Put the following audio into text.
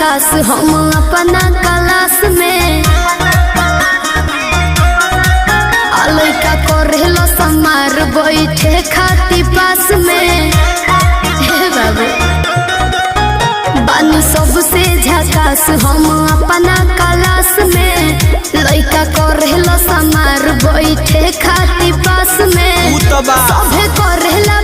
झकास हम अपना क्लास में लइका करेलो समार बैठे खाती पास में बाबू बानी सबसे झकास हम अपना क्लास में लइका करेलो समार बैठे खाती पास में सभे करेला